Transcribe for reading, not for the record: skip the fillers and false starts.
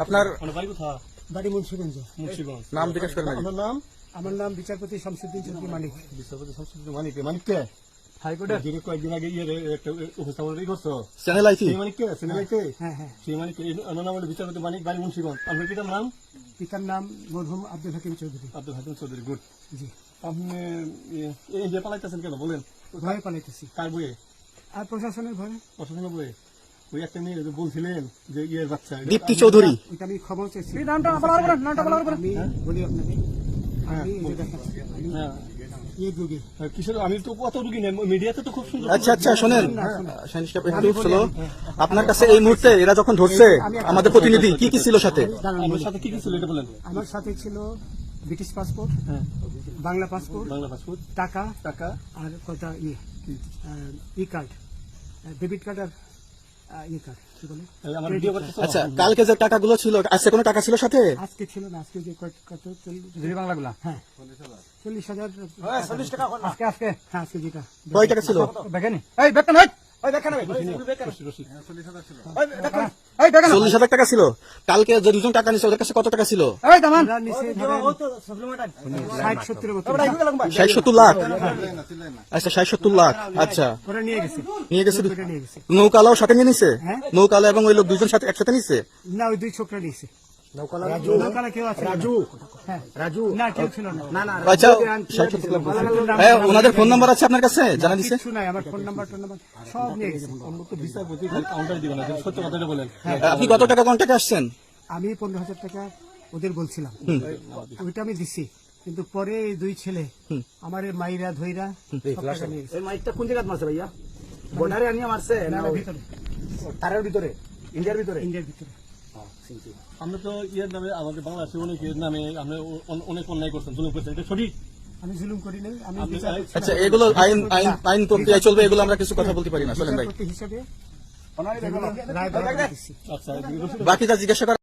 আপনার বাড়ি মুন্সিগঞ্জ। নাম জিজ্ঞেস করেন। আমার নাম বিচারপতি শামসুদ্দিন চৌধুরী মানিক। বিচারপতি শামসুদ্দিন মানিক। মানিককে হাইকোর্টে যিনি কয়েকদিন আগে একটা উপস্থাপন করছো চ্যানেল আইছি সেই মানিককে চ্যানেল আইতে হ্যাঁ হ্যাঁ। সেই মানিক নাম হলো বিচারপতি মানিক, বাড়ি মুন্সিগঞ্জ। আপনার পিতার নাম? পিতার নাম মরহুম আব্দুল হাকিম চৌধুরী। আব্দুল হাকিম চৌধুরী। গুড। জি। আপনি ইন্ডিয়া পালাইতেছেন কেন বলেন? ভয়ে পালাইতেছি। কার বইয়ে? আর প্রশাসনের ভয়ে। প্রশাসনের বইয়ে? ওই একটা মেয়ে বলছিলেন যে ইয়ের বাচ্চা দীপ্তি চৌধুরী। ওইটা আমি খবর চাইছি। হ্যাঁ? আমি বলি আপনাকে, আমি এই যে দেখাচ্ছি, আমি হ্যাঁ। এই যুগে কিসের? আমি তো কত রুগী নেই, মিডিয়াতে তো খুব সুন্দর। আচ্ছা আচ্ছা শোনেন সাইনিস কাপ একটু স্লো। আপনার কাছে এই মুহূর্তে এরা যখন ধরছে আমাদের প্রতিনিধি কি কি ছিল সাথে? আমার সাথে কি কি ছিল এটা বলেন। আমার সাথে ছিল ব্রিটিশ পাসপোর্ট, হ্যাঁ, বাংলা পাসপোর্ট, বাংলা পাসপোর্ট, টাকা টাকা, আর কটা ই কার্ড, ডেবিট কার্ড আর ই কার্ড, কি বলে? আমার ভিডিও করতেছ। আচ্ছা কালকে যে টাকাগুলো ছিল আজকে কোনো টাকা ছিল সাথে? আজকে ছিল না, আজকে যে কত বাংলাগুলা। হ্যাঁ 40,000 টাকা আজকে আজকে হ্যাঁ আজকে যেটা কয় টাকা ছিল? দেখেনি? এই বেতন হয় 40,000 টাকা ছিল। কালকে যে দুজন টাকা নিছে ওদের কাছে কত টাকা ছিল? আমরা নিচে ধরেন 60-70 মতো 60-70 লাখ। আচ্ছা 60-70 লাখ। আচ্ছা ওরা নিয়ে গেছে, নিয়ে গেছে। ওটা নিয়ে গেছে। নৌকালাও সাথে নিয়ে নিছে? হ্যাঁ। নৌকালা এবং ওই লোক দুজন সাথে একসাথে নিছে? না ওই দুই ছোকরা নিয়েছে। নৌকালা কেউ আছে? হ্যাঁ না কেউ ছিল না। আচ্ছা 60-70 লাখ বলছে। হ্যাঁ ওনাদের ফোন নাম্বার আছে আপনার কাছে? জানা দিছে? কিছু নাই, আমার ফোন নাম্বার সব নিয়ে গেছে। বিচারপতি কাউন্টার দিবেন না, সত্য কথাটা বলেন। আপনি কত টাকা কন্ট্যাক্টে আসছেন? আমি 15,000 টাকা ওদের বলছিলাম, ওইটা আমি দিছি, কিন্তু পরে এই দুই ছেলে আমার মাইরা ধইরা সব টাকা নিয়ে গেছে। এই মাইকটা কোন জায়গায় মারছে ভাইয়া? বর্ডারে আনিয়ে মারছে না ভিতরে, তারের ভিতরে, ইন্ডিয়ার ভিতরে? ইন্ডিয়ার ভিতরে। আমরা তো ইয়ের নামে, আমাদের বাংলাদেশের অনেক ইয়ের নামে আমরা অনেক অন্যায় করছেন, জুলুম করছেন, এটা সঠিক? আমি জুলুম করি নাই, আমি আপনি- বিচারপতি আচ্ছা এগুলো আইন প্রক্রিয়ায় চলবে, এগুলো আমরা কিছু কথা বলতে পারি না। চলেন ভাই হিসেবে রায় দিচ্ছি। আচ্ছা বাকি যা জিজ্ঞাসা করা